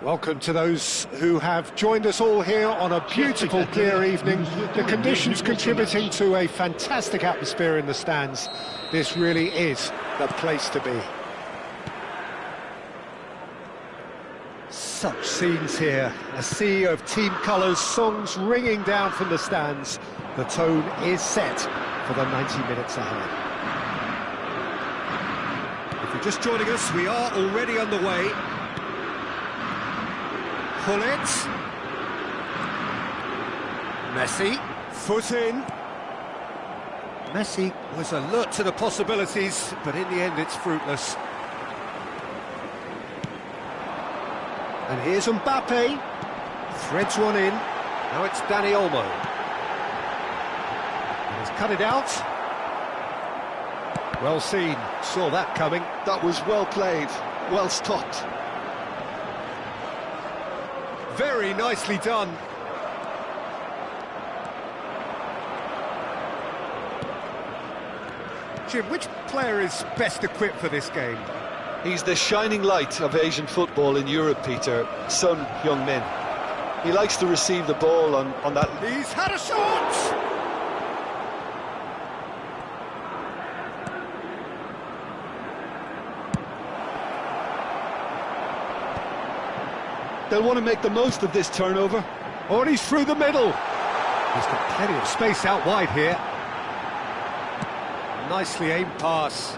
Welcome to those who have joined us all here on a beautiful, clear evening. The conditions contributing to a fantastic atmosphere in the stands. This really is the place to be. Such scenes here. A sea of team colours, songs ringing down from the stands. The tone is set for the 90 minutes ahead. If you're just joining us, we are already underway. Pull it. Messi, foot in. Messi was alert to the possibilities, but in the end it's fruitless. And here's Mbappe. Threads one in. Now it's Dani Olmo. He's cut it out. Well seen. Saw that coming. That was well played. Well stopped. Very nicely done. Jim, which player is best equipped for this game? He's the shining light of Asian football in Europe, Peter. Son Heung-min. He likes to receive the ball on that... He's had a shot! They'll want to make the most of this turnover. Oh, and he's through the middle. He's got plenty of space out wide here. Nicely aimed pass.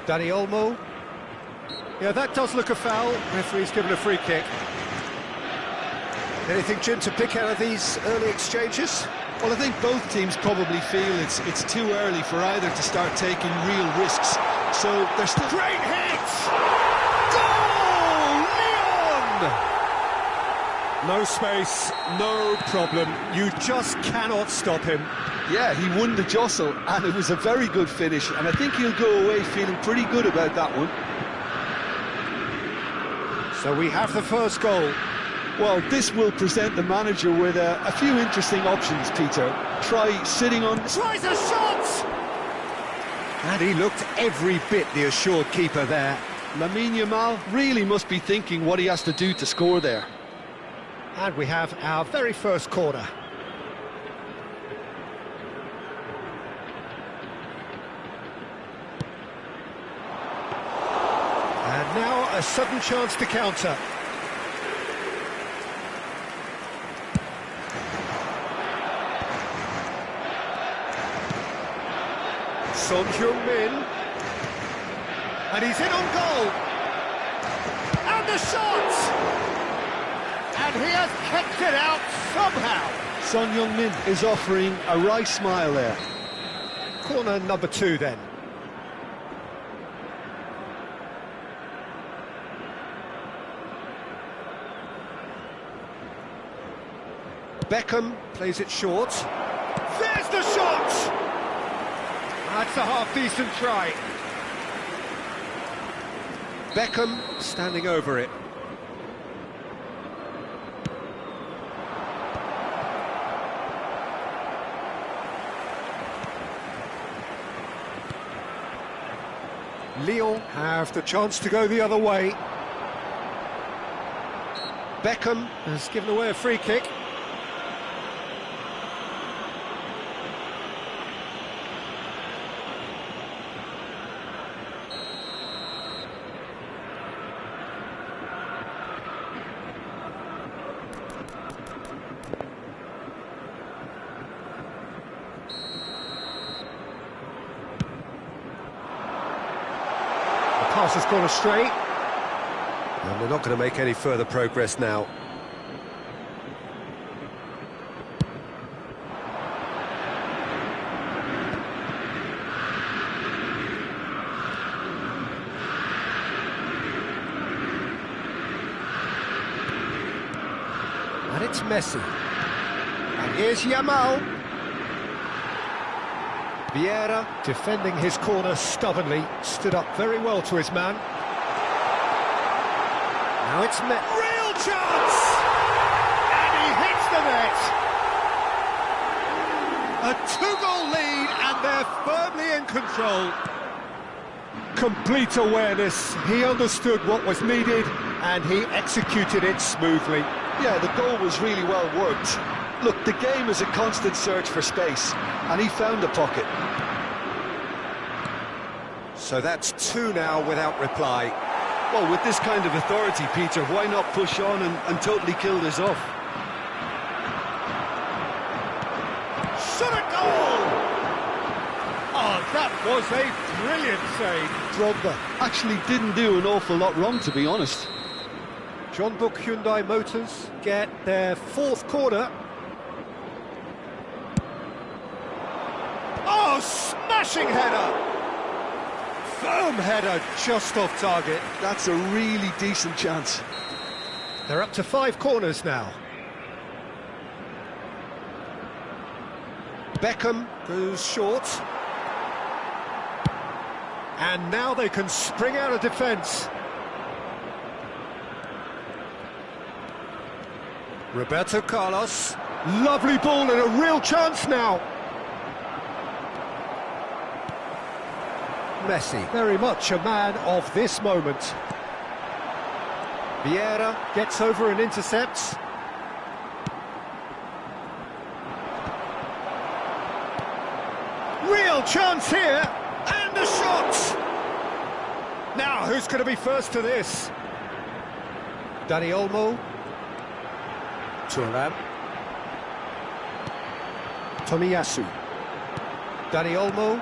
Dani Olmo. Yeah, that does look a foul. Referee's given a free kick. Anything, Jim, to pick out of these early exchanges? Well, I think both teams probably feel it's too early for either to start taking real risks. So they're still... Great hit! No space, no problem. You just cannot stop him. Yeah, he won the jostle, and it was a very good finish, and I think he'll go away feeling pretty good about that one. So we have the first goal. Well, this will present the manager with a few interesting options, Peter. Try sitting on... Tries a shot! And he looked every bit the assured keeper there. Lamine Yamal really must be thinking what he has to do to score there. And we have our very first corner. And now a sudden chance to counter. Son Heung-min. And he's in on goal. And the shot! And he has kept it out somehow. Son Heung-min is offering a wry smile there. Corner number 2 then. Beckham plays it short. There's the shot! That's a half-decent try. Beckham standing over it. Lyon have the chance to go the other way. Beckham has given away a free kick. Pass has gone astray, and they're not going to make any further progress now. And it's Messi. And here's Yamal. Vieira, defending his corner stubbornly, stood up very well to his man. Now it's real chance! And he hits the net! A two-goal lead, and they're firmly in control. Complete awareness. He understood what was needed, and he executed it smoothly. Yeah, the goal was really well worked. Look, the game is a constant search for space, and he found the pocket. So that's two now without reply. Well, with this kind of authority, Peter, why not push on and totally kill this off? Shot a goal! Oh, that was a brilliant save. Drogba actually didn't do an awful lot wrong, to be honest. John Book Hyundai Motors get their fourth corner. Oh, smashing header! Firm header, just off target. That's a really decent chance. They're up to 5 corners now. Beckham goes short. And now they can spring out of defence. Roberto Carlos. Lovely ball and a real chance now. Messi, very much a man of this moment. Vieira gets over and intercepts. Real chance here, and a shot! Now, who's going to be first to this? Dani Olmo. Thuram. Tomiyasu. Dani Olmo.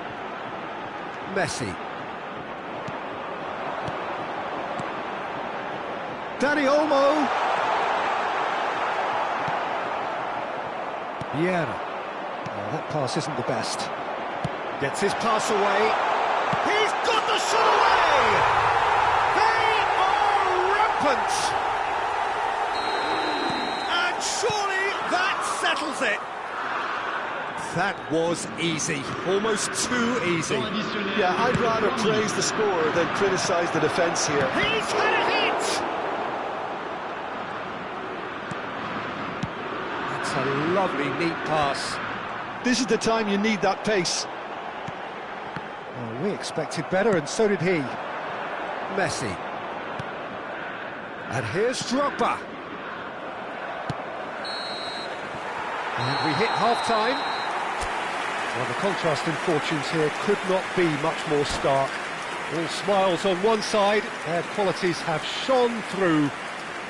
Messi. Dani Olmo. Vieira. Oh, that pass isn't the best. Gets his pass away. He's got the shot away! They are rampant! And surely that settles it. That was easy, almost too easy. Yeah, I'd rather praise the scorer than criticise the defence here. He's had a hit! That's a lovely, neat pass. This is the time you need that pace. Oh, we expected better, and so did he. Messi. And here's Drogba. And we hit half-time. Well, the contrast in fortunes here could not be much more stark. All smiles on one side, their qualities have shone through.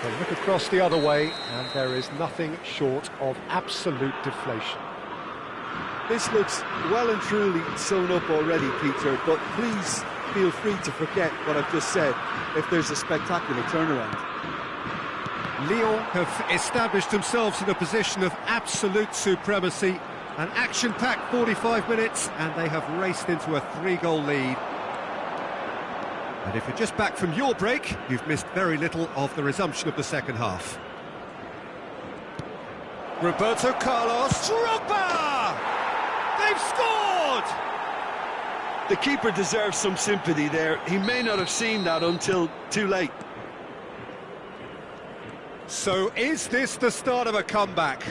But look across the other way, and there is nothing short of absolute deflation. This looks well and truly sewn up already, Peter, but please feel free to forget what I've just said if there's a spectacular turnaround. Lyon have established themselves in a position of absolute supremacy. An action-packed 45 minutes, and they have raced into a 3-goal lead. And if you're just back from your break, you've missed very little of the resumption of the second half. Roberto Carlos. Drogba! They've scored! The keeper deserves some sympathy there. He may not have seen that until too late. So is this the start of a comeback?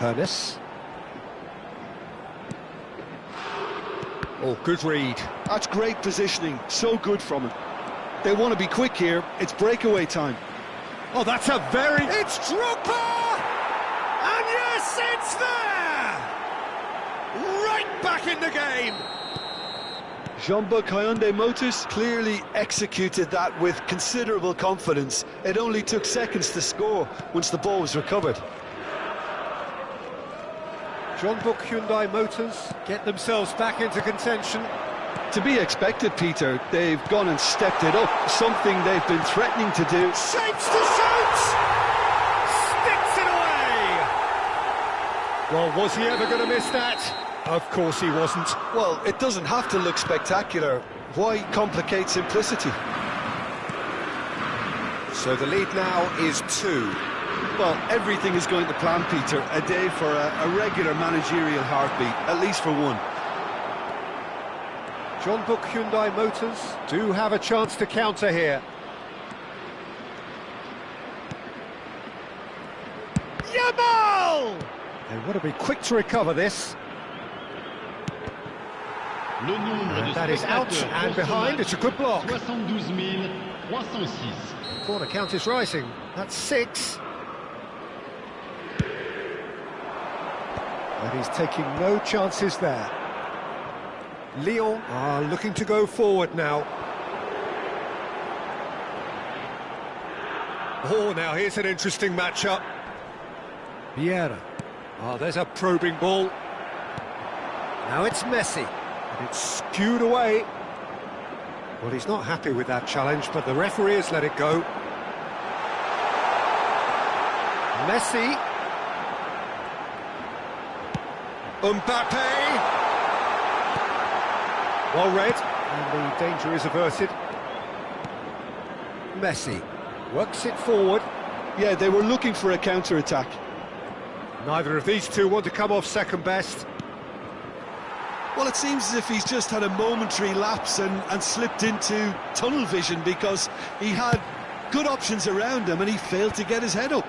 Ernest. Oh, good read. That's great positioning, so good from him. They want to be quick here, it's breakaway time. Oh, that's a very... It's Drogba! And yes, it's there! Right back in the game! Jean-Baptiste Hyundai Motors clearly executed that with considerable confidence. It only took seconds to score once the ball was recovered. Jean-Baptiste Hyundai Motors get themselves back into contention. To be expected, Peter. They've gone and stepped it up, something they've been threatening to do. Shapes to shoot! Sticks it away! Well, was he ever going to miss that? Of course he wasn't. Well, it doesn't have to look spectacular. Why complicate simplicity? So the lead now is 2. Well, everything is going to plan, Peter. A day for a regular managerial heartbeat, at least for one. Jean-Baptiste Hyundai Motors do have a chance to counter here. Yamal! They want to be quick to recover this. And that is out and behind. It's a good block. 72,306. Corner count is rising. That's 6. But he's taking no chances there. Lyon are looking to go forward now. Oh, now here's an interesting matchup. Vieira. Oh, there's a probing ball. Now it's Messi. And it's skewed away. Well, he's not happy with that challenge, but the referee has let it go. Messi. Mbappe. Well read, and the danger is averted. Messi works it forward. Yeah, they were looking for a counter-attack. Neither of these two want to come off second best. Well, it seems as if he's just had a momentary lapse and slipped into tunnel vision because he had good options around him and he failed to get his head up.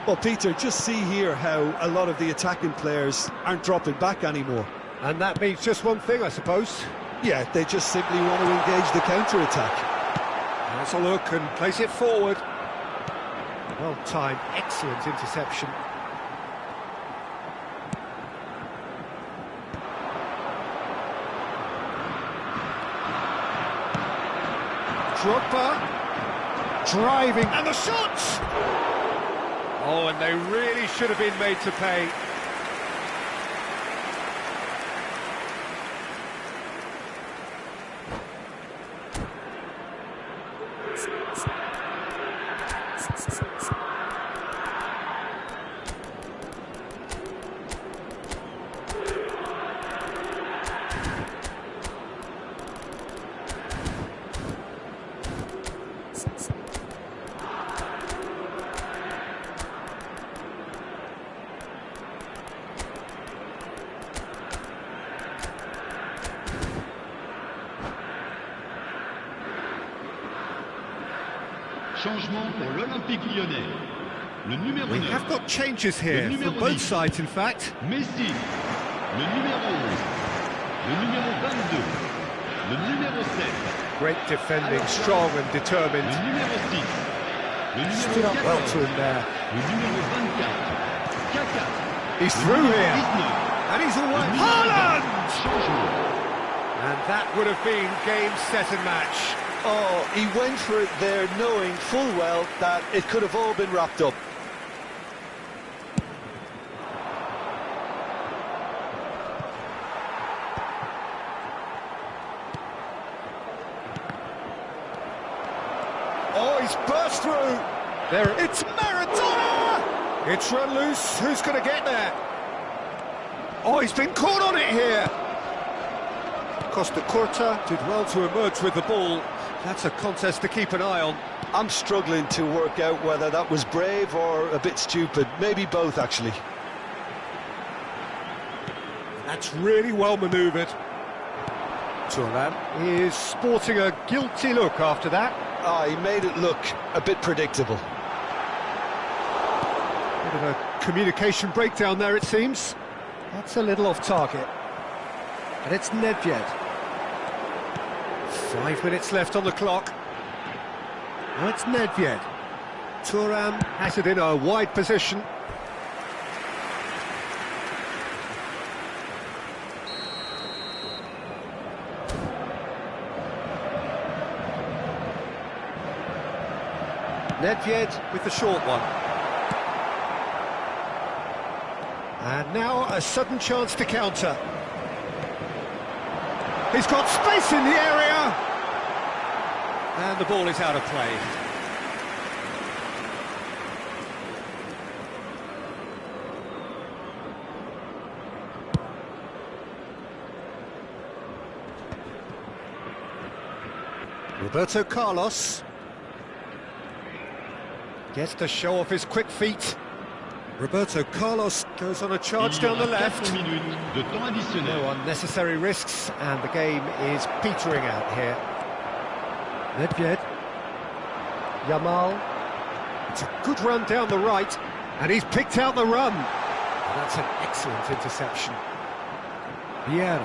Well, Peter, just see here how a lot of the attacking players aren't dropping back anymore. And that means just one thing, I suppose. Yeah, they just simply want to engage the counter-attack. Let's a look and place it forward. Well-timed, excellent interception. Drogba driving, and the shot! Oh, and they really should have been made to pay. Changement pour l'Olympique Lyonnais. Le numéro 9. We have got changes here from both sides, in fact. Messi. Le numéro 11. Le numéro 22. Le numéro 7. Great defending, strong and determined. Le numéro 6. Le numéro Stood up 14. well to him there. Le numéro 24. Kaka. He's Le through numéro here. 19. And he's away. Le numéro Haaland! 20. Changement. And that would have been game, set and match. Oh, he went for it there knowing full well that it could have all been wrapped up. Oh, he's burst through. There, it's Maradona! It's run loose. Who's going to get there? Oh, he's been caught on it here. Costa Curta did well to emerge with the ball. That's a contest to keep an eye on. I'm struggling to work out whether that was brave or a bit stupid. Maybe both, actually. That's really well manoeuvred. Thuram is sporting a guilty look after that. Ah, he made it look a bit predictable. Bit of a communication breakdown there, it seems. That's a little off target. And it's Nedved. 5 minutes left on the clock. Now it's Nedved. Thuram has it in a wide position. Nedved with the short one. And now a sudden chance to counter. He's got space in the area! And the ball is out of play. Roberto Carlos gets to show off his quick feet. Roberto Carlos goes on a charge down the left. No unnecessary risks, and the game is petering out here. Nedved. Yamal. It's a good run down the right, and he's picked out the run. And that's an excellent interception. Vieira.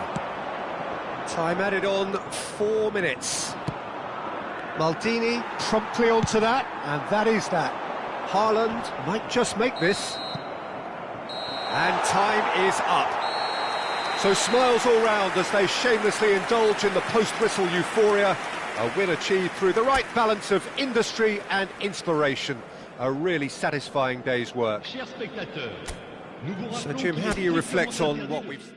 Time added on, 4 minutes. Maldini promptly onto that, and that is that. Haaland might just make this. And time is up. So smiles all round as they shamelessly indulge in the post-whistle euphoria. A win achieved through the right balance of industry and inspiration. A really satisfying day's work. So Jim, how do you reflect on what we've...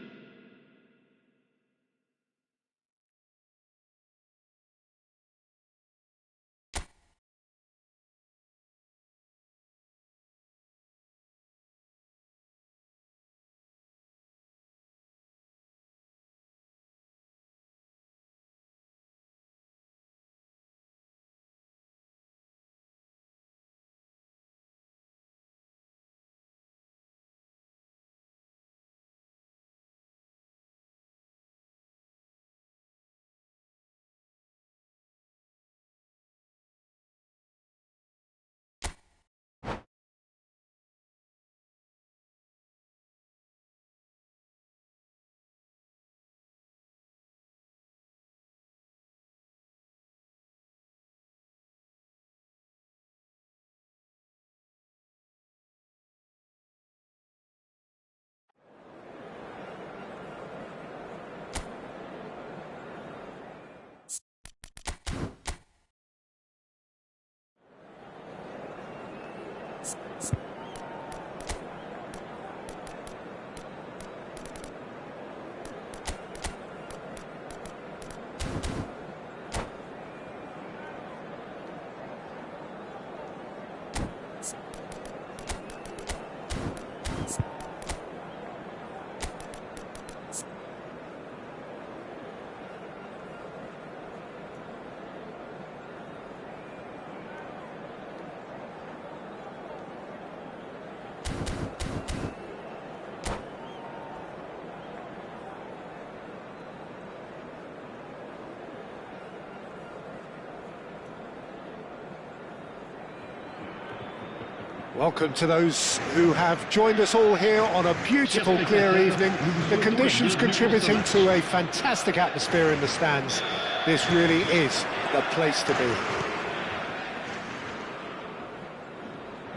Welcome to those who have joined us all here on a beautiful, clear evening. The conditions contributing to a fantastic atmosphere in the stands. This really is the place to be.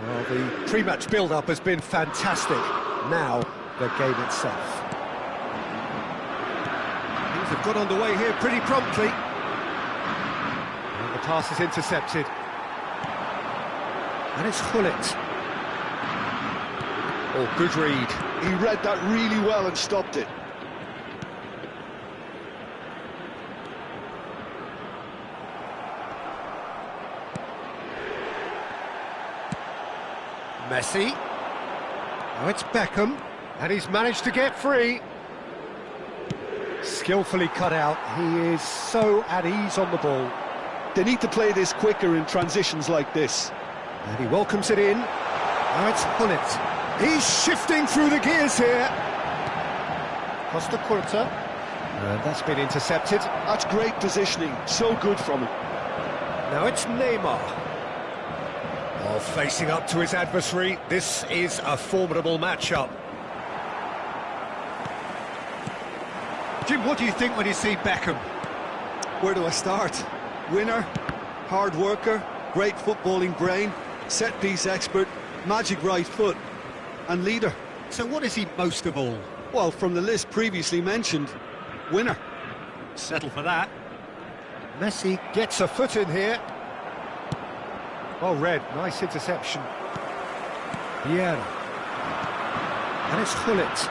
Well, the pre-match build-up has been fantastic. Now, the game itself. Things have got underway here pretty promptly. And the pass is intercepted. And it's Gullit. Oh, good read. He read that really well and stopped it. Messi. Now it's Beckham, and he's managed to get free. Skillfully cut out. He is so at ease on the ball. They need to play this quicker in transitions like this. And he welcomes it in. Now it's Gullit. He's shifting through the gears here. Costa Curta. And that's been intercepted. That's great positioning. So good from him. Now it's Neymar. Oh, facing up to his adversary. This is a formidable matchup. Jim, what do you think when you see Beckham? Where do I start? Winner, hard worker, great footballing brain, set-piece expert, magic right foot, and leader. So what is he most of all? Well, from the list previously mentioned, winner. Settle for that. Messi gets a foot in here. Well read, nice interception. Vieira. And it's Hullet.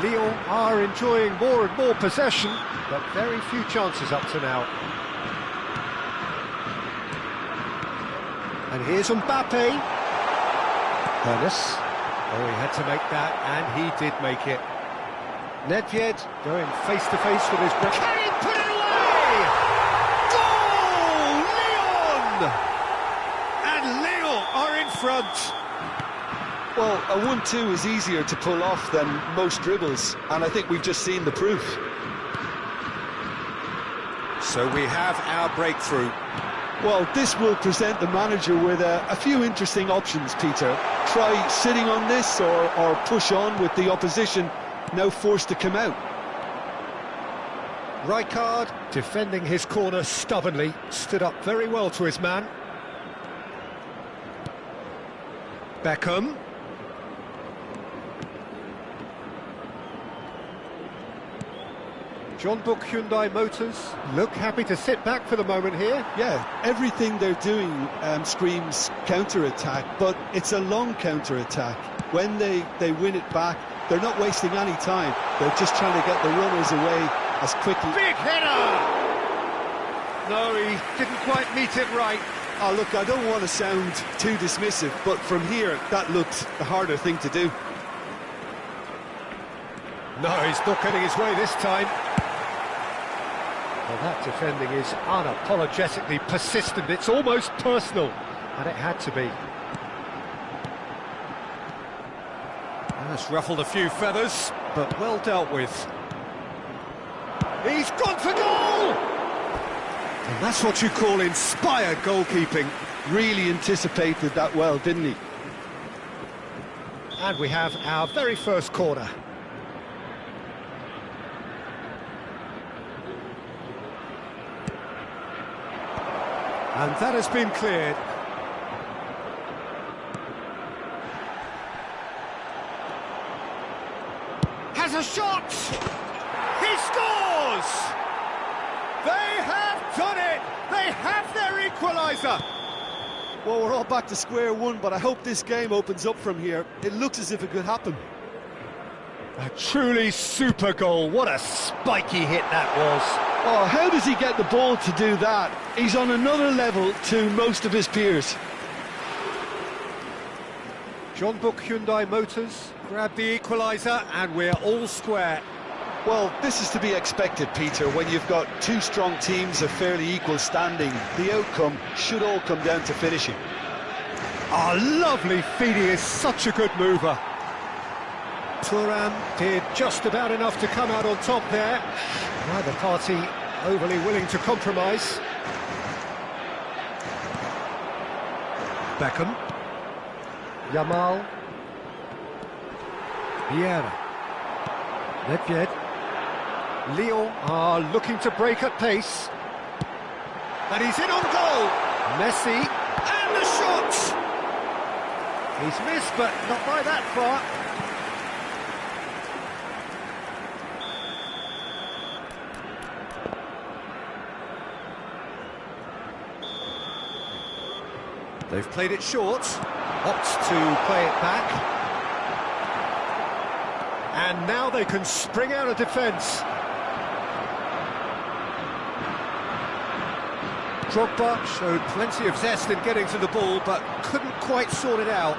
Lyon are enjoying more and more possession, but very few chances up to now. And here's Mbappe. Ernest. Oh, he had to make that, and he did make it. Nedved going face-to-face with his... Can he put it away? Goal! Lyon! And Lyon are in front. Well, a 1-2 is easier to pull off than most dribbles, and I think we've just seen the proof. So we have our breakthrough. Well, this will present the manager with a few interesting options, Peter. Try sitting on this or push on with the opposition now forced to come out. Rijkaard, defending his corner stubbornly, stood up very well to his man. Beckham. John Book Hyundai Motors look happy to sit back for the moment here. Yeah, everything they're doing screams counter-attack, but it's a long counter-attack. When they win it back, they're not wasting any time. They're just trying to get the runners away as quickly. Big header! No, he didn't quite meet it right. Oh, look, I don't want to sound too dismissive, but from here, that looked the harder thing to do. No, he's not getting his way this time. Well, that defending is unapologetically persistent. It's almost personal, and it had to be. That's ruffled a few feathers, but well dealt with. He's gone for goal! And that's what you call inspired goalkeeping. Really anticipated that well, didn't he? And we have our very first corner. And that has been cleared. Has a shot! He scores! They have done it! They have their equaliser! Well, we're all back to square one, but I hope this game opens up from here. It looks as if it could happen. A truly super goal. What a spiky hit that was. Oh, how does he get the ball to do that? He's on another level to most of his peers. John Book Hyundai Motors grabbed the equaliser, and we're all square. Well, this is to be expected, Peter. When you've got two strong teams of fairly equal standing, the outcome should all come down to finishing. Oh, lovely feed. He is such a good mover. Thuram did just about enough to come out on top there. Neither party overly willing to compromise. Beckham. Yamal. Vieira. Nedved. Lyon are looking to break at pace. And he's in on goal. Messi. And the shot! He's missed, but not by that far. They've played it short, opts to play it back. And now they can spring out of defence. Drogba showed plenty of zest in getting to the ball, but couldn't quite sort it out.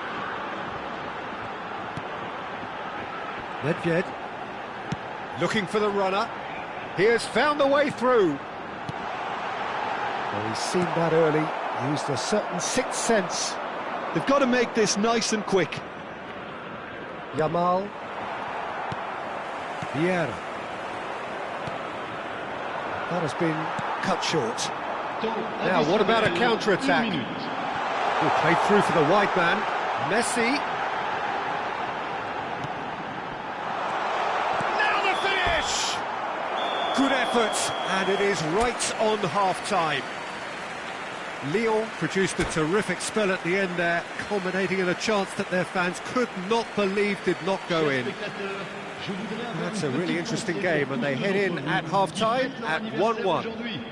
Nedved looking for the runner. He has found the way through. Well, he's seen that early. Used a certain sixth sense. They've got to make this nice and quick. Yamal. Vieira. That has been cut short. Now, what about a counter-attack? Played through for the wide man. Messi. Now the Good effort, and it is right on half-time. Lyon produced a terrific spell at the end there, culminating in a chance that their fans could not believe did not go in. That's a really interesting game, and they head in at half-time at 1-1.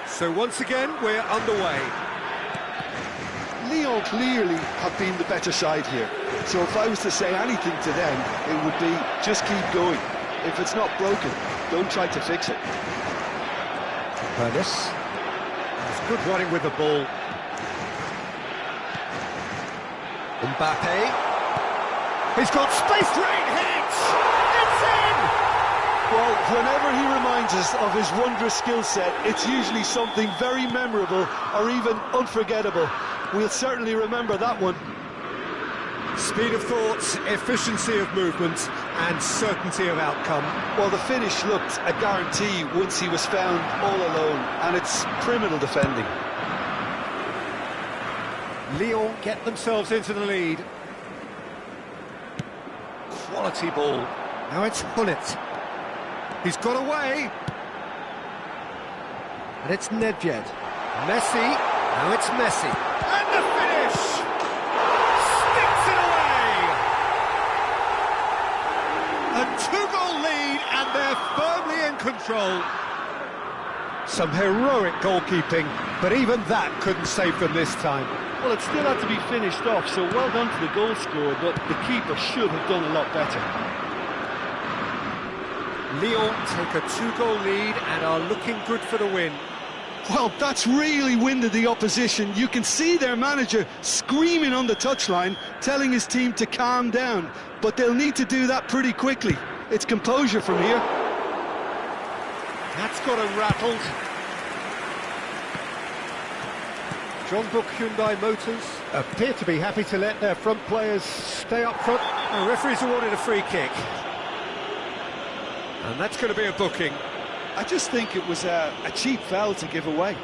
So once again, we're underway. Lyon clearly have been the better side here. So if I was to say anything to them, it would be just keep going. If it's not broken, don't try to fix it. Bernus. It's good running with the ball. Mbappe. He's got space, great hit! It's in! Well, whenever he reminds us of his wondrous skill set, it's usually something very memorable or even unforgettable. We'll certainly remember that one. Speed of thought, efficiency of movement, and certainty of outcome. Well, the finish looked a guarantee once he was found all alone, and it's criminal defending. Lyon get themselves into the lead. Quality ball. Now it's Hullet. He's got away. And it's Nedved. Messi. Now it's Messi. And the finish! Sticks it away! A two-goal lead, and they're firmly in control. Some heroic goalkeeping, but even that couldn't save them this time. Well, it still had to be finished off, so well done to the goal scorer, but the keeper should have done a lot better. Lyon take a two-goal lead and are looking good for the win. Well, that's really winded the opposition. You can see their manager screaming on the touchline, telling his team to calm down. But they'll need to do that pretty quickly. It's composure from here. That's got them rattled. John Book Hyundai Motors appear to be happy to let their front players stay up front. The referee's awarded a free kick. And that's going to be a booking. I just think it was a cheap foul to give away.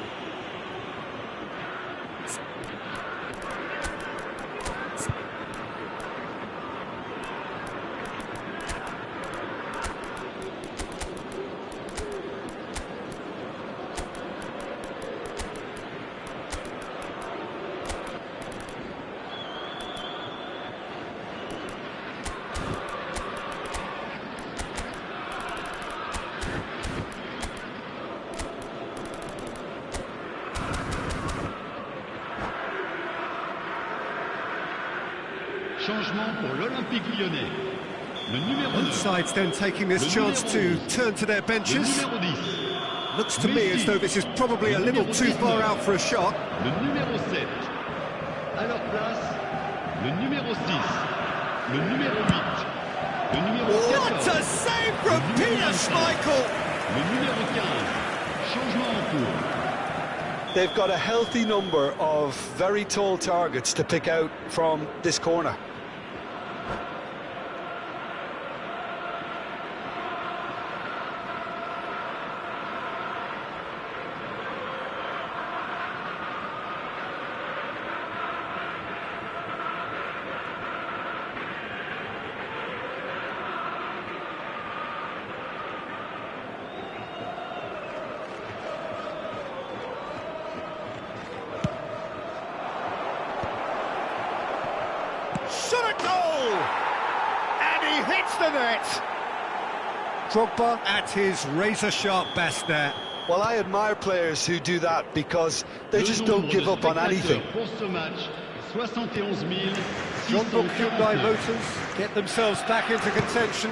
Changement pour l'Olympique Lyonnais. Le numéro 9. Both sides then taking this chance to turn to their benches. Looks to me as though this is probably a little too far out for a shot. Le numéro 7. À leur place, le numéro 6. Le numéro 8. Le numéro 14. What a save from Peter Schmeichel! Le numéro 15. Changement en cours. They've got a healthy number of very tall targets to pick out from this corner. Shot a goal! And he hits the net! Drogba at his razor-sharp best there. Well, I admire players who do that because they just don't give up on anything. John Book Hyundai Motors get themselves back into contention.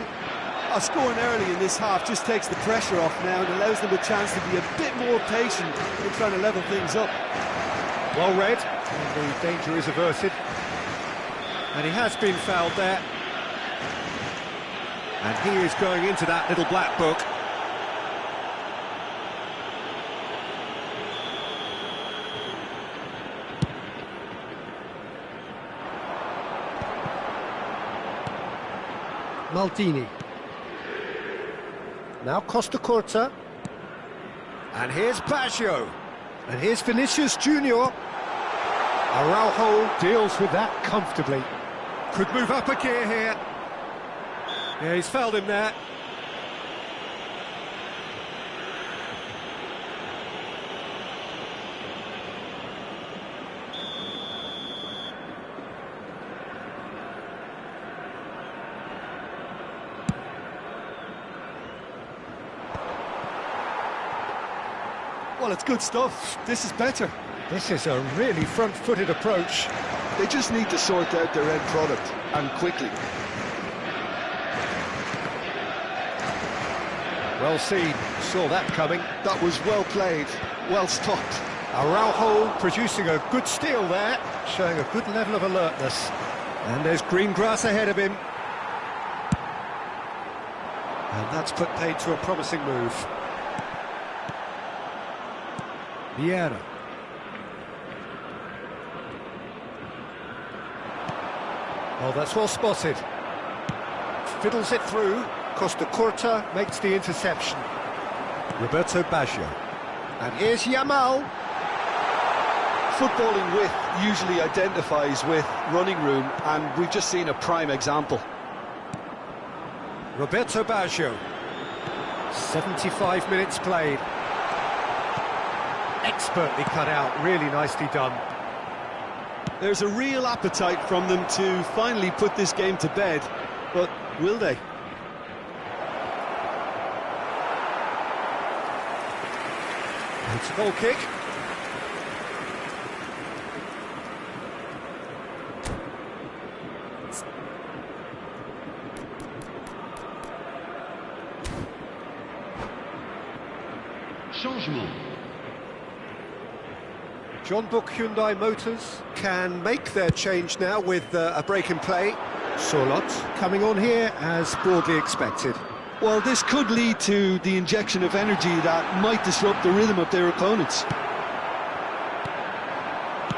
Scoring early in this half just takes the pressure off now and allows them a chance to be a bit more patient in trying to level things up. Well read, and the danger is averted. And he has been fouled there. And he is going into that little black book. Maldini. Now Costa Corta. And here's Baggio. And here's Vinicius Junior. Araujo deals with that comfortably. Could move up a gear here. Yeah, he's fouled him there. Well, it's good stuff. This is better. This is a really front-footed approach. They just need to sort out their end product, and quickly. Well seen, saw that coming. That was well played, well stopped. Araujo producing a good steal there, showing a good level of alertness. And there's green grass ahead of him. And that's put paid to a promising move. Vieira. Oh, that's well spotted. Fiddles it through. Costa Curta makes the interception. Roberto Baggio. And here's Yamal. Footballing width usually identifies with running room, and we've just seen a prime example. Roberto Baggio. 75 minutes played. Expertly cut out, really nicely done. There's a real appetite from them to finally put this game to bed, but will they? It's a goal kick. Changement. John Book Hyundai Motors can make their change now with a break in play. Sorlot coming on here as broadly expected. Well, this could lead to the injection of energy that might disrupt the rhythm of their opponents.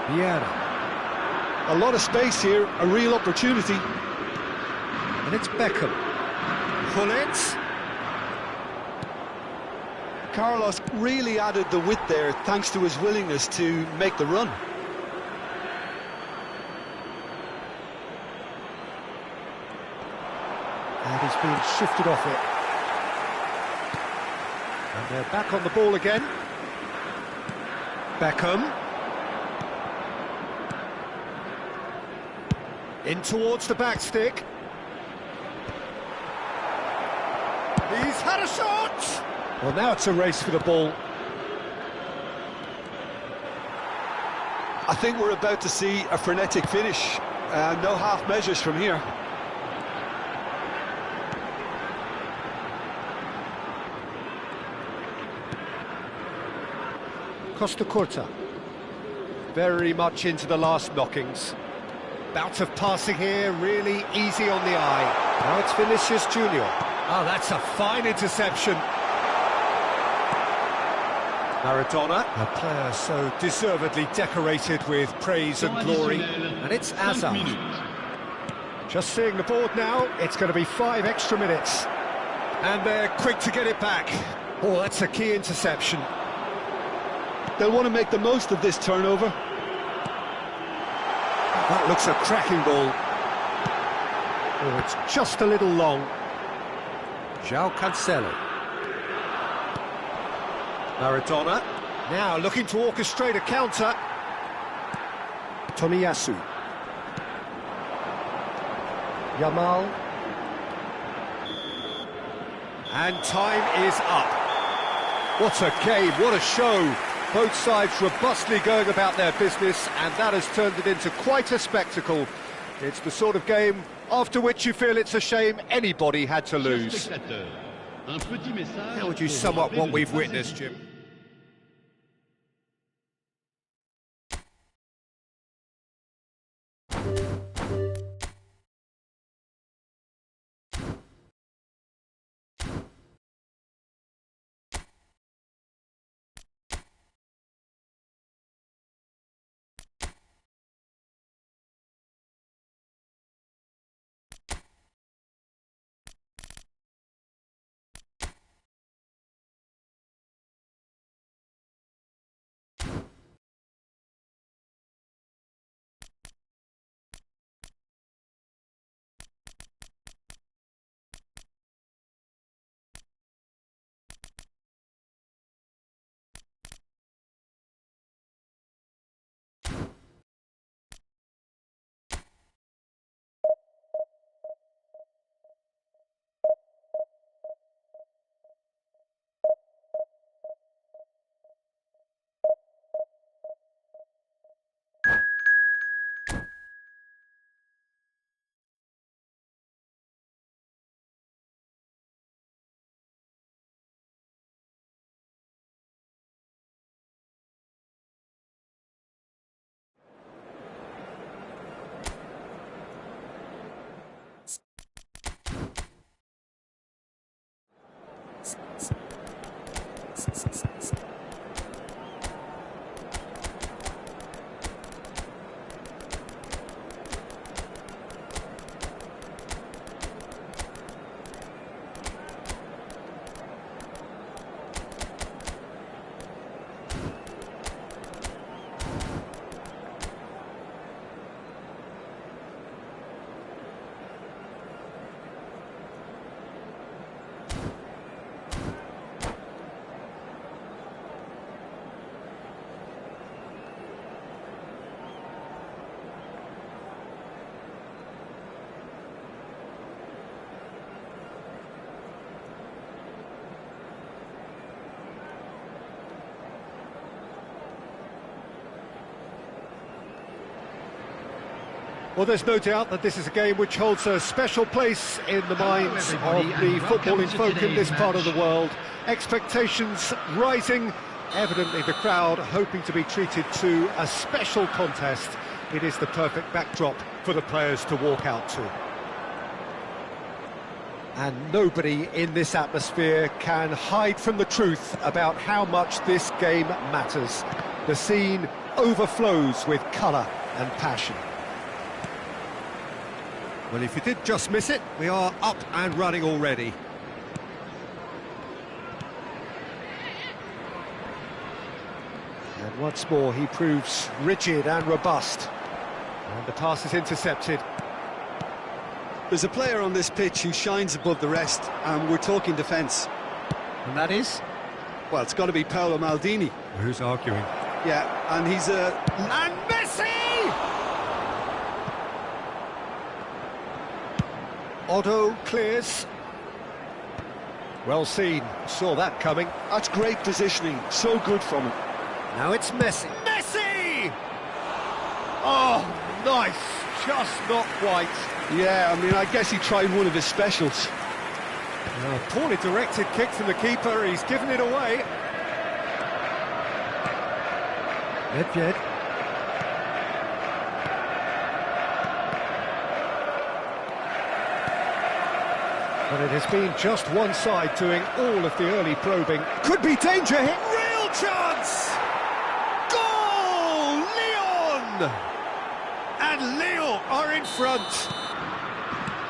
Vieira. A lot of space here, a real opportunity. And it's Beckham. Hullet. Carlos really added the width there thanks to his willingness to make the run. And he's been shifted off it. And they're back on the ball again. Beckham. In towards the back stick. He's had a shot! Well, now it's a race for the ball. I think we're about to see a frenetic finish. No half measures from here. Costa Curta. Very much into the last knockings. Bout of passing here, really easy on the eye. Now it's Vinicius Junior. Oh, that's a fine interception. Maradona, a player so deservedly decorated with praise and glory. And it's Hazard. Just seeing the board now, it's going to be 5 extra minutes. And they're quick to get it back. Oh, that's a key interception. They'll want to make the most of this turnover. That looks a cracking ball. Oh, it's just a little long. João Cancelo. Maradona, now looking to orchestrate a counter. Tomiyasu. Yamal. And time is up. What a game, what a show. Both sides robustly going about their business, and that has turned it into quite a spectacle. It's the sort of game after which you feel it's a shame anybody had to lose. How would you sum up what we've witnessed, Jim? Well, there's no doubt that this is a game which holds a special place in the minds of the footballing folk in this part of the world. Expectations rising, evidently the crowd hoping to be treated to a special contest. It is the perfect backdrop for the players to walk out to. And nobody in this atmosphere can hide from the truth about how much this game matters. The scene overflows with colour and passion. Well, if you did just miss it, we are up and running already. And once more, he proves rigid and robust. And the pass is intercepted. There's a player on this pitch who shines above the rest, and we're talking defence. And that is? Well, it's got to be Paolo Maldini. Who's arguing? Yeah, and he's a... And Messi! Otto clears. Well seen, saw that coming. That's great positioning, so good from him. Now it's Messi. Messi! Oh, nice, just not quite. Yeah, I mean, I guess he tried one of his specials. Poorly directed kick from the keeper, he's given it away. Nedved. But it has been just one side doing all of the early probing. Could be danger here. Real chance! Goal! Lyon! And Lyon are in front.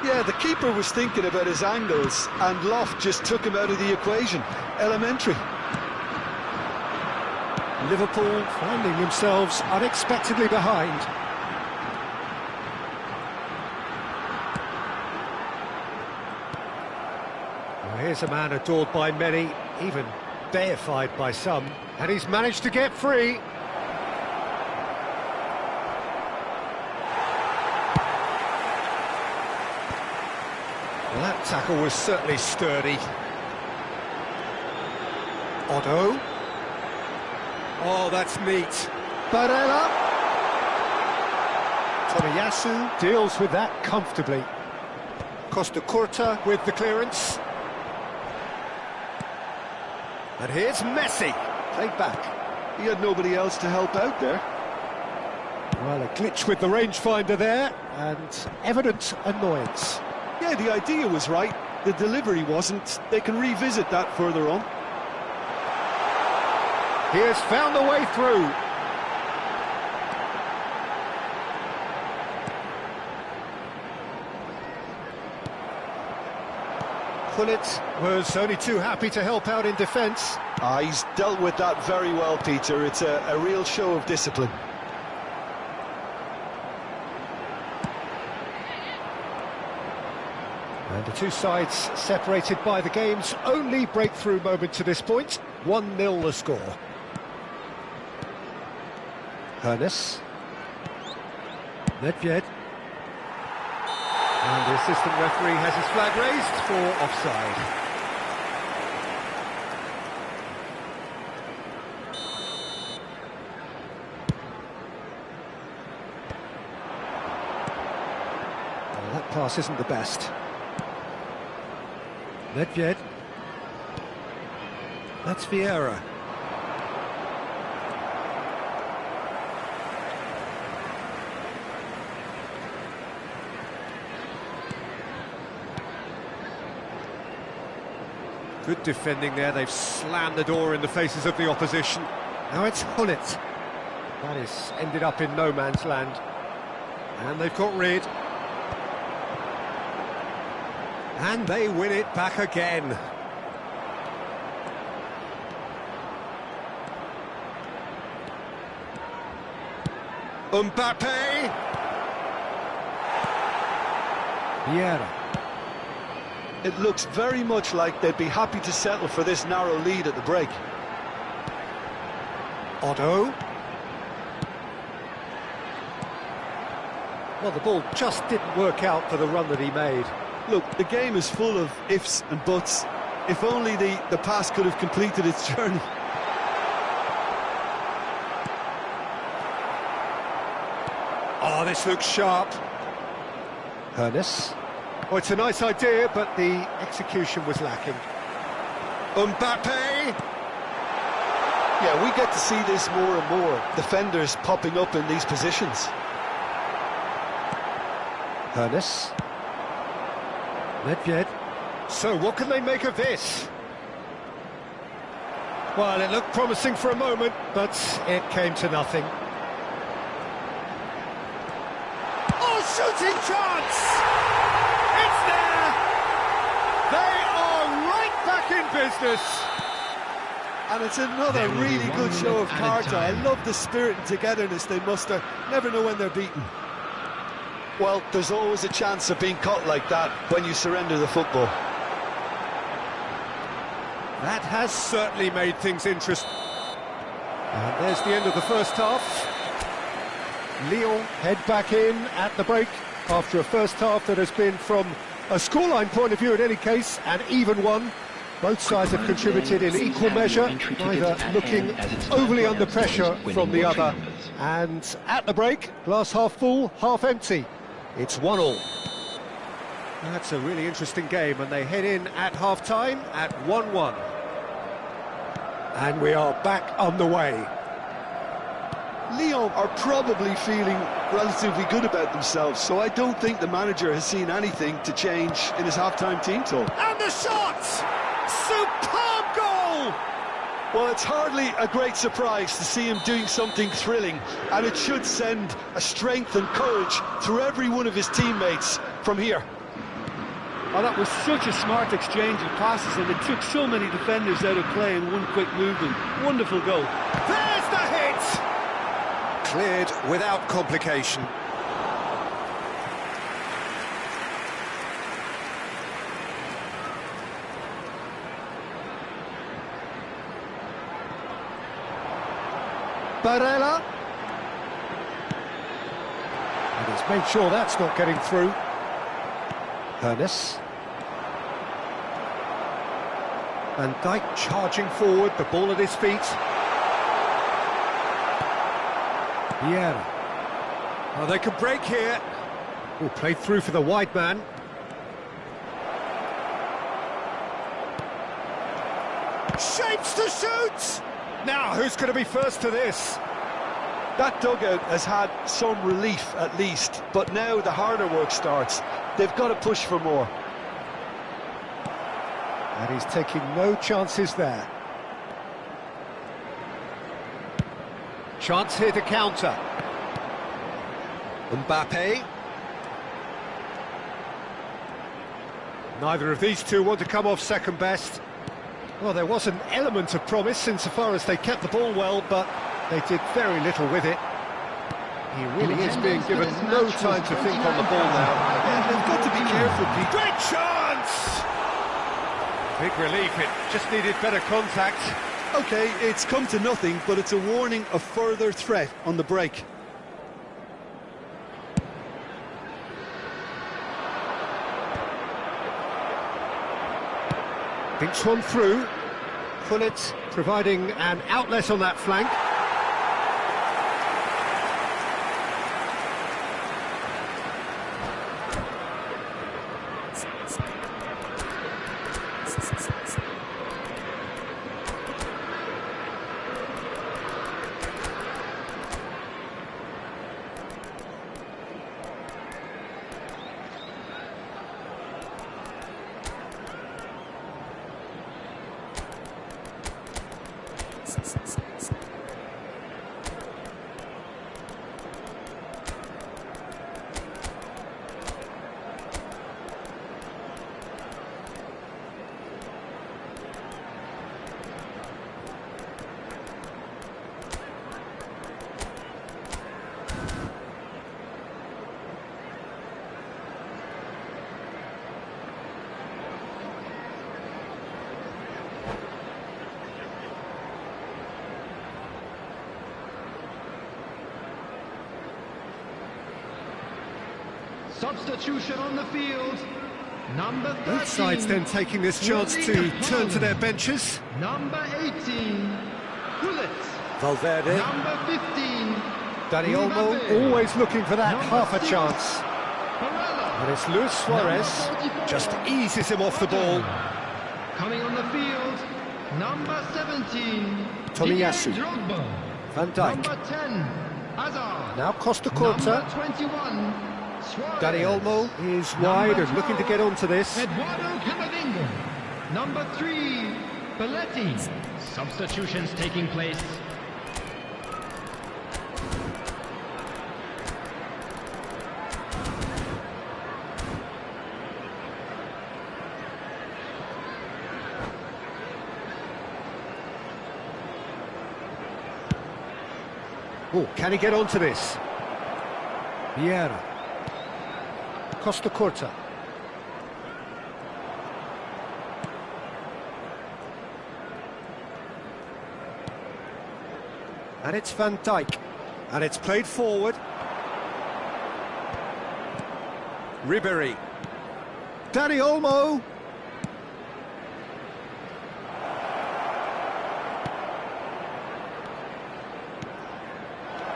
Yeah, the keeper was thinking about his angles, and Loft just took him out of the equation. Elementary. Liverpool finding themselves unexpectedly behind. Well, here's a man adored by many, even deified by some, and he's managed to get free. Well, that tackle was certainly sturdy. Otto. Oh, that's neat. Barella. Tomiyasu deals with that comfortably. Costa Curta with the clearance. And here's Messi, played back. He had nobody else to help out there. Well, a glitch with the rangefinder there, and evident annoyance. Yeah, the idea was right, the delivery wasn't. They can revisit that further on. He has found the way through. Gullit was only too happy to help out in defence. He's dealt with that very well, Peter. It's a real show of discipline. And the two sides separated by the game's only breakthrough moment to this point. 1-0 the score. Hernes. Nedved. And the assistant referee has his flag raised for offside. Well, that pass isn't the best. Nedved. That's Vieira. Good defending there, they've slammed the door in the faces of the opposition. Now it's Hullet. That is ended up in no man's land. And they've got rid. And they win it back again. Mbappe. Vieira. It looks very much like they'd be happy to settle for this narrow lead at the break. Otto. Well, the ball just didn't work out for the run that he made. Look, the game is full of ifs and buts. If only the pass could have completed its journey. Oh, this looks sharp. Ernest. Oh, it's a nice idea, but the execution was lacking. Mbappe! Yeah, we get to see this more and more. Defenders popping up in these positions. Ernest. Nedved. So, what can they make of this? Well, it looked promising for a moment, but it came to nothing. Oh, shooting chance! It's there! They are right back in business! And it's another really good show of character. I love the spirit and togetherness they muster. Never know when they're beaten. Well, there's always a chance of being caught like that when you surrender the football. That has certainly made things interesting. And there's the end of the first half. Lyon head back in at the break after a first half that has been, from a scoreline point of view in any case, an even one. Both sides have contributed in equal measure, neither looking overly under pressure from the other. And at the break, glass half full, half empty. It's 1-1. That's a really interesting game, and they head in at half-time at 1-1. And we are back underway. Lyon are probably feeling relatively good about themselves, so I don't think the manager has seen anything to change in his half-time team talk. And the shot! Superb goal! Well, it's hardly a great surprise to see him doing something thrilling, and it should send a strength and courage through every one of his teammates from here. Oh, that was such a smart exchange of passes, and it took so many defenders out of play in one quick movement. Wonderful goal. There's the hit! Cleared without complication. Barella. And he's made sure that's not getting through. Ernest. Van Dijk charging forward, the ball at his feet. Vieira. Oh, they could break here. Oh, played through for the wide man. Shapes to shoot! Now, who's going to be first to this? That dugout has had some relief at least, but now the harder work starts. They've got to push for more. And he's taking no chances there. Chance here to counter. Mbappe. Neither of these two want to come off second best. Well, there was an element of promise insofar as they kept the ball well, but they did very little with it. He really is being given no time to think on the ball now. Yeah, they've got to be careful, Pete. Great chance! Big relief, it just needed better contact. OK, it's come to nothing, but it's a warning of further threat on the break. Thinks one through. Hullet providing an outlet on that flank. Substitution on the field. Number 13. Both sides then taking this chance to turn to their benches. Number 18. Bullet. Valverde. Number 15. Dani Olmo Mbappe. always looking for that Number half a 6. chance. Barella. And it's Luis Suarez. Number 44. Just eases him off the ball. Coming on the field. Number 17. Tomiyasu. Didier Drogba. Van Dijk. Number 10. Hazard. Now Costa Number Curta. 21. Suarez. Dani Olmo is wide and looking to get onto this. Eduardo Camavinga. Number 3, Belletti. Substitutions taking place. Oh, can he get onto this? Vieira. Costa Curta. And it's Van Dijk. And it's played forward. Ribéry. Dani Olmo.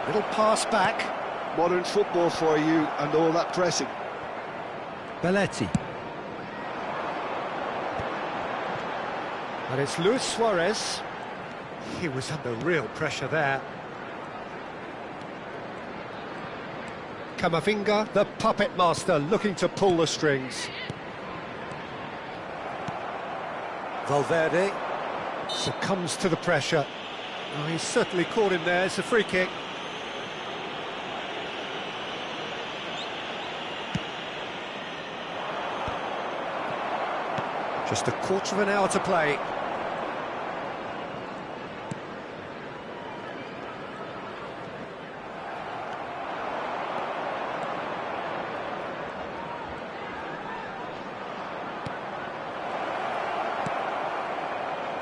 Little pass back. Modern football for you and all that pressing. Belletti. And it's Luis Suarez. He was under real pressure there. Camavinga, the puppet master, looking to pull the strings. Valverde succumbs to the pressure. Oh, he's certainly caught him there. It's a free kick. Just a quarter of an hour to play.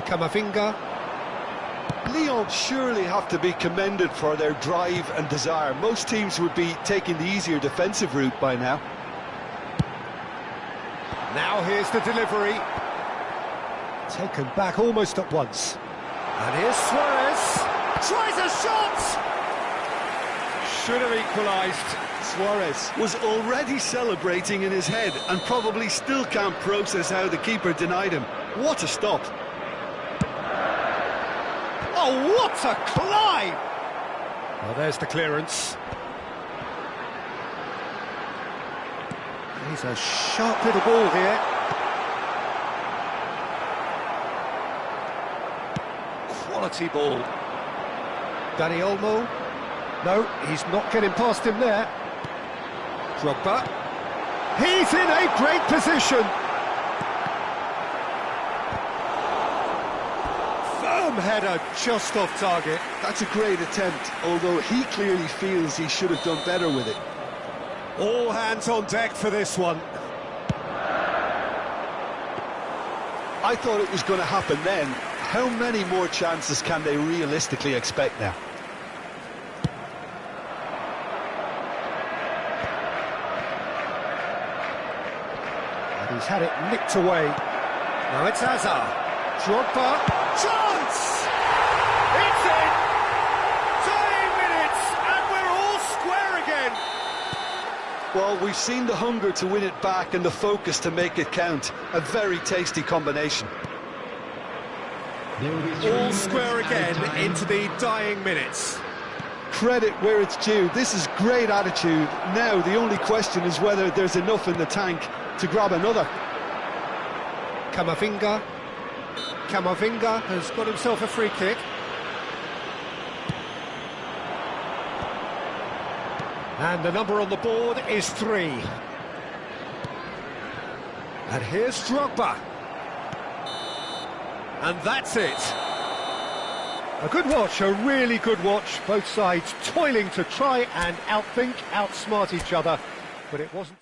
Camavinga. Lyon surely have to be commended for their drive and desire. Most teams would be taking the easier defensive route by now. Now here's the delivery. Taken back almost at once. And here's Suarez. Tries a shot! Should have equalised. Suarez was already celebrating in his head and probably still can't process how the keeper denied him. What a stop. Oh, what a climb! Well, there's the clearance. He's a sharp little ball here. Quality ball. Dani Olmo. No, he's not getting past him there. Drogba. He's in a great position. Firm header just off target. That's a great attempt, although he clearly feels he should have done better with it. All hands on deck for this one. I thought it was going to happen then. How many more chances can they realistically expect now? And he's had it nicked away. Now it's Hazard. Drogba. Chance! It's in! 10 minutes and we're all square again. Well, we've seen the hunger to win it back and the focus to make it count. A very tasty combination. All square again into the dying minutes. Credit where it's due. This is great attitude. Now the only question is whether there's enough in the tank to grab another. Camavinga. Camavinga has got himself a free kick. And the number on the board is 3. And here's Drogba. And that's it. A good watch, a really good watch. Both sides toiling to try and outthink, outsmart each other. But it wasn't.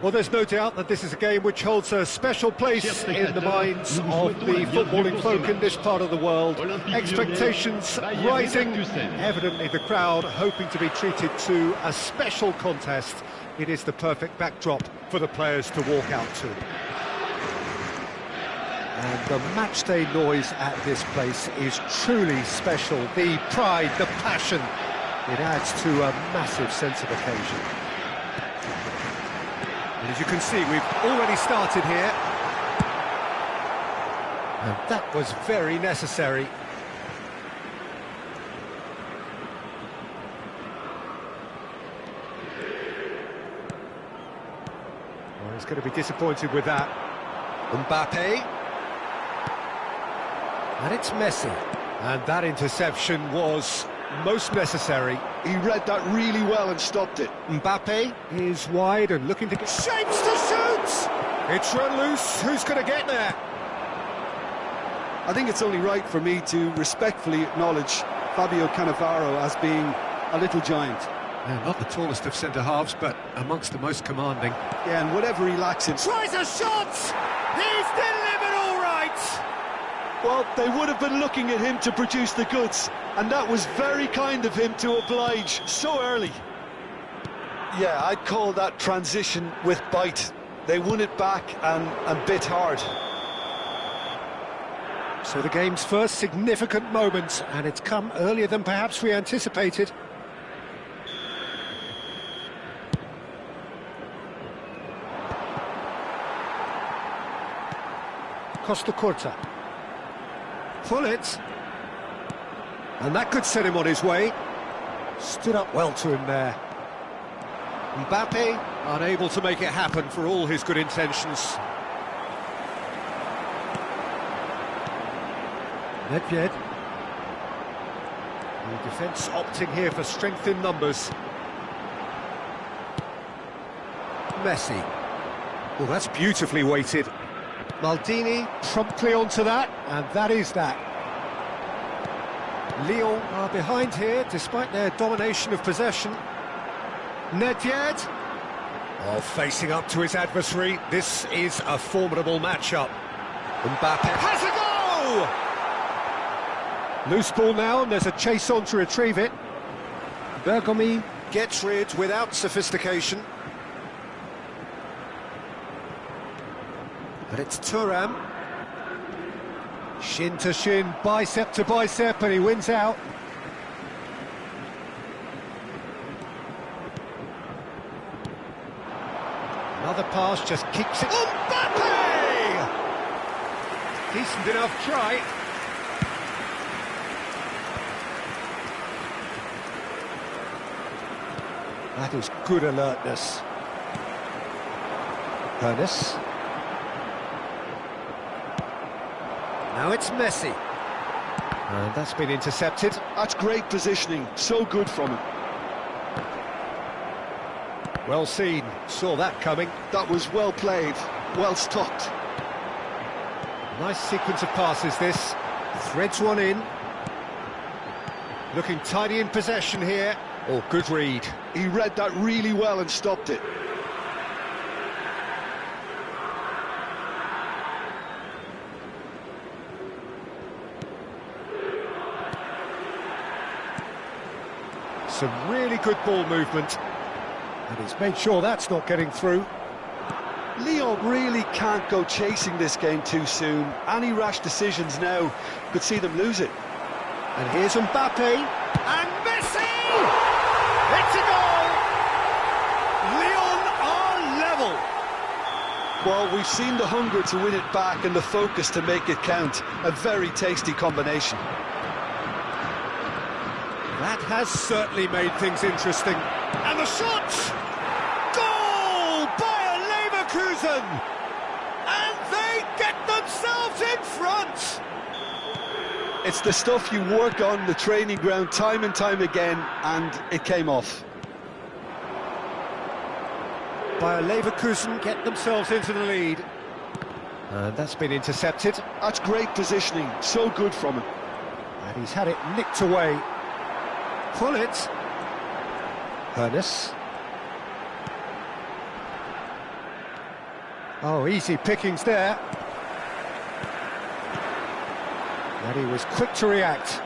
Well, there's no doubt that this is a game which holds a special place in the minds of the footballing folk in this part of the world. Expectations rising, evidently the crowd hoping to be treated to a special contest. It is the perfect backdrop for the players to walk out to. And the matchday noise at this place is truly special. The pride, the passion, it adds to a massive sense of occasion. And as you can see, we've already started here. And that was very necessary. Well, he's going to be disappointed with that. Mbappe. And it's Messi. And that interception was most necessary. He read that really well and stopped it. Mbappe is wide and looking to get shapes to shoot! It's run loose. Who's going to get there? I think it's only right for me to respectfully acknowledge Fabio Cannavaro as being a little giant. Yeah, not the tallest of centre-halves, but amongst the most commanding. Yeah, and whatever he lacks in... Tries a shot! He's delivered all right! Well, they would have been looking at him to produce the goods, and that was very kind of him to oblige so early. Yeah, I'd call that transition with bite. They won it back and bit hard. So the game's first significant moment, and it's come earlier than perhaps we anticipated. Costa Curta. Pull it. And that could set him on his way. Stood up well to him there. Mbappe unable to make it happen for all his good intentions. Nedved. The defence opting here for strength in numbers. Messi. Well, that's beautifully weighted. Maldini promptly onto that, and that is that. Lyon are behind here, despite their domination of possession. Nedved. Oh, facing up to his adversary. This is a formidable matchup. Mbappe has a goal! Loose ball now, and there's a chase on to retrieve it. Bergomi gets rid without sophistication. But it's Thuram. Shin to shin, bicep to bicep, and he wins out. Another pass just keeps it. Mbappe! Decent enough try. That is good alertness. Ernest. Now it's Messi. And that's been intercepted. That's great positioning, so good from him. Well seen, saw that coming. That was well played, well stopped. Nice sequence of passes this. Threads one in. Looking tidy in possession here. Oh, good read. He read that really well and stopped it. Some really good ball movement. And he's made sure that's not getting through. Lyon really can't go chasing this game too soon. Any rash decisions now could see them lose it. And here's Mbappe. And Messi! It's a goal! Lyon are level. Well, we've seen the hunger to win it back and the focus to make it count. A very tasty combination. That has certainly made things interesting. And the shot! Goal! Bayer Leverkusen! And they get themselves in front! It's the stuff you work on the training ground time and time again, and it came off. Bayer Leverkusen get themselves into the lead. And that's been intercepted. That's great positioning, so good from him. And he's had it nicked away. Gullit. Ernest. Oh, easy pickings there. And he was quick to react.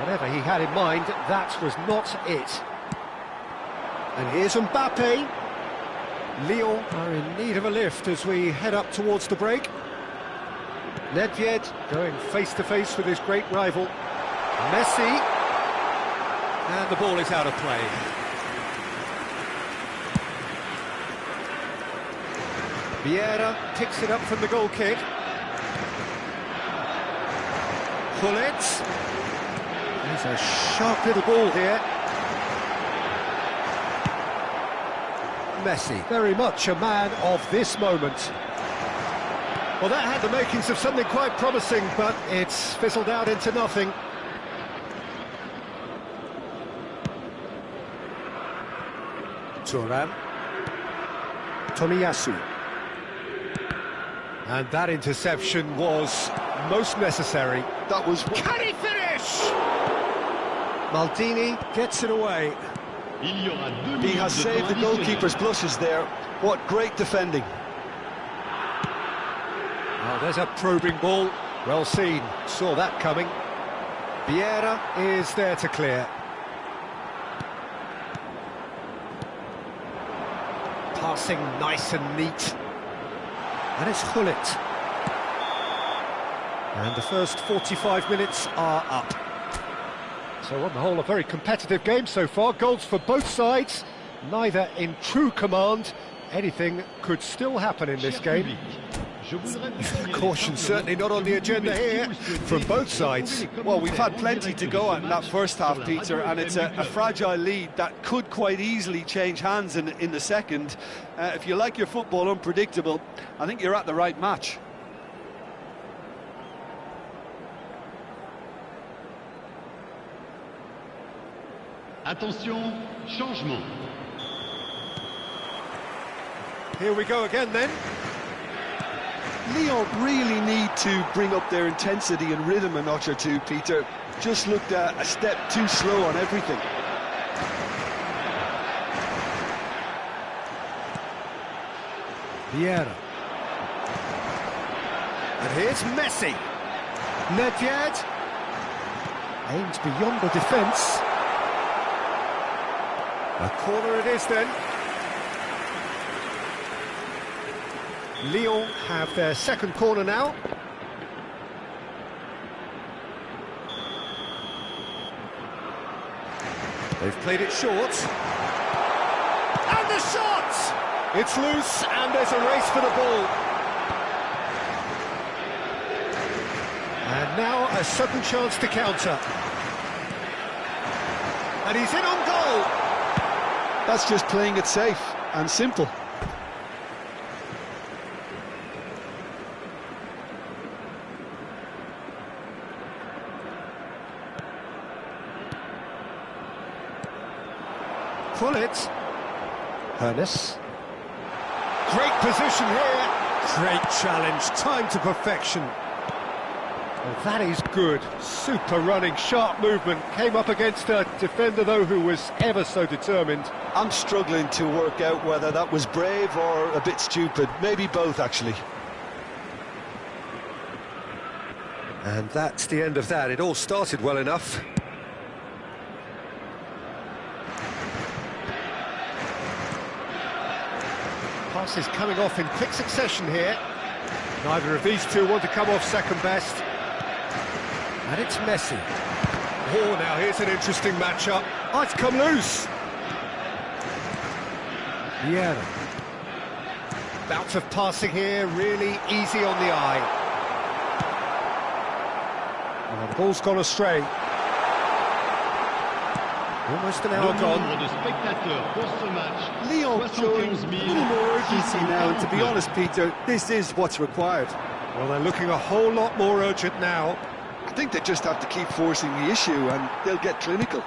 Whatever he had in mind, that was not it. And here's Mbappe. Lyon are in need of a lift as we head up towards the break. Nedved going face-to-face with his great rival. Messi. And the ball is out of play. Vieira picks it up from the goal kick. Gullit. There's a sharp little ball here. Messi, very much a man of this moment. Well, that had the makings of something quite promising, but it's fizzled out into nothing. Thuram. Tomiyasu. And that interception was most necessary. That was... Can he finish? Maldini gets it away. He has saved the goalkeeper's blushes there. What great defending. Oh, there's a probing ball. Well seen. Saw that coming. Vieira is there to clear. Passing nice and neat. And it's Gullit. And the first 45 minutes are up. So on the whole, a very competitive game so far. Goals for both sides, neither in true command. Anything could still happen in this game. Caution certainly not on the agenda here from both sides. Well, we've had plenty to go at in that first half, Peter, and it's a fragile lead that could quite easily change hands in the second. If you like your football unpredictable, I think you're at the right match. Attention, changement. Here we go again then. Lyon really need to bring up their intensity and rhythm a notch or two, Peter. just looked a step too slow on everything. Vieira. And here's Messi. Nedved. Aims beyond the defence. A corner it is then. Lyon have their second corner now. They've played it short. And the shot! It's loose and there's a race for the ball. And now a sudden chance to counter. And he's in on goal. That's just playing it safe and simple. Pull it. Hernes. Great position here. Great challenge, time to perfection. Well, that is good. Super running, sharp movement. Came up against a defender, though, who was ever so determined. I'm struggling to work out whether that was brave or a bit stupid. Maybe both, actually. And that's the end of that. It all started well enough. Pass is coming off in quick succession here. Neither of these two want to come off second best. And it's Messi. Oh, now here's an interesting matchup. Oh, it's come loose. Vieira. Bout of passing here, really easy on the eye. Oh, the ball's gone astray. Almost an hour gone. Lyon showing a little more urgency now, and to be honest, Peter, this is what's required. Well, they're looking a whole lot more urgent now. I think they just have to keep forcing the issue and they'll get clinical.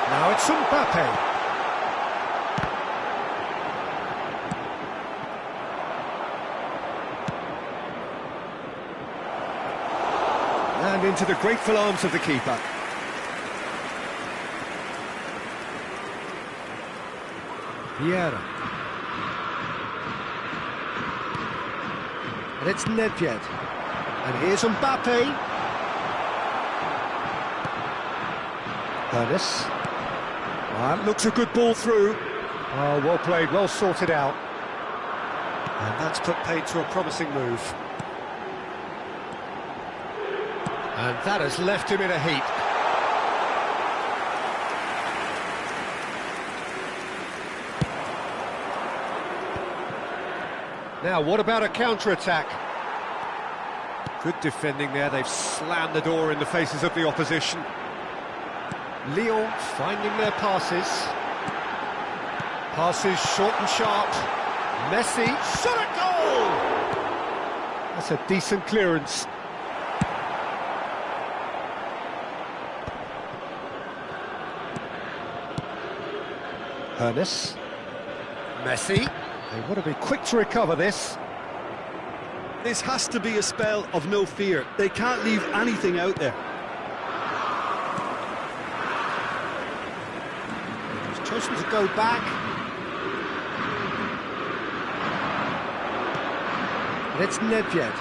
Now it's Mbappe. And into the grateful arms of the keeper. Vieira. And it's Nedved. And here's Mbappe. Hernes. That looks a good ball through. Oh, well played, well sorted out. And that's put paid to a promising move. And that has left him in a heap. Now, what about a counter-attack? Good defending there, they've slammed the door in the faces of the opposition. Lyon finding their passes. Passes short and sharp. Messi, shot at goal! That's a decent clearance. Hernes. Messi. They want to be quick to recover this. This has to be a spell of no fear. They can't leave anything out there. He's chosen to go back. And it's Nedved.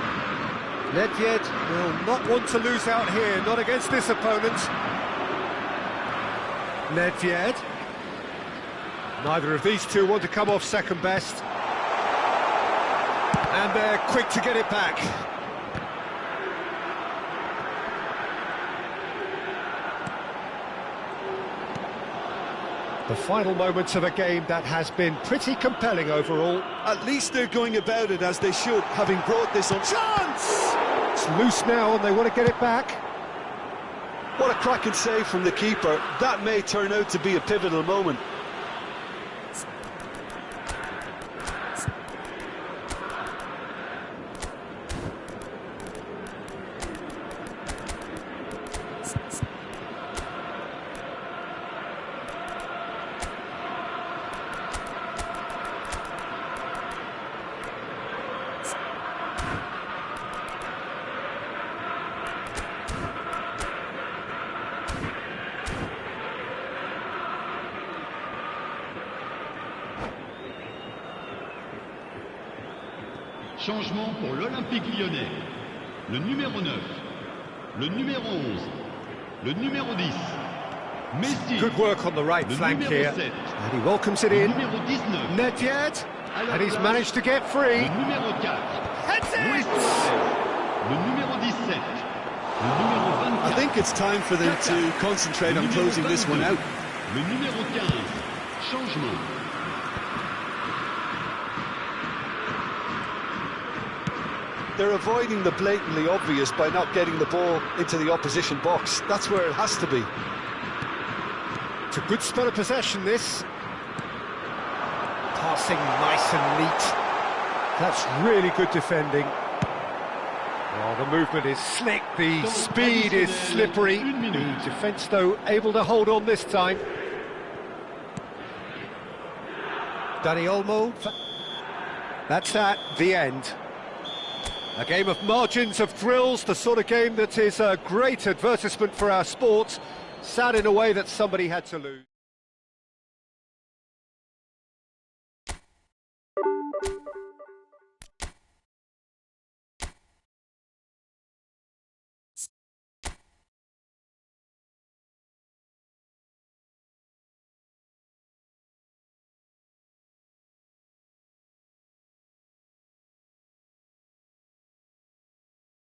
Nedved will not want to lose out here, not against this opponent. Nedved. Neither of these two want to come off second best. And they're quick to get it back. The final moments of a game that has been pretty compelling overall. At least they're going about it as they should, having brought this on. Chance! It's loose now and they want to get it back. What a cracking save from the keeper. That may turn out to be a pivotal moment. Changement pour l'Olympique Lyonnais. Le numéro 9, le numéro 11, le numéro 10. Messi. Good work on the right Le flank numéro here. 7, And he welcomes it le in. numéro 19. Nedved. À la And he's place, managed to get free. Le numéro 4. Heads Luis it! Suarez. Le numéro 17. Le numéro 24. I think it's time for them to concentrate on closing this one out. Le numéro 15. Changement. They're avoiding the blatantly obvious by not getting the ball into the opposition box. That's where it has to be. It's a good spell of possession, this. Passing nice and neat. That's really good defending. Well, the movement is slick, the speed is slippery. The defence, though, able to hold on this time. Dani Olmo. That's the end. A game of margins, of thrills, the sort of game that is a great advertisement for our sport. Sad in a way that somebody had to lose.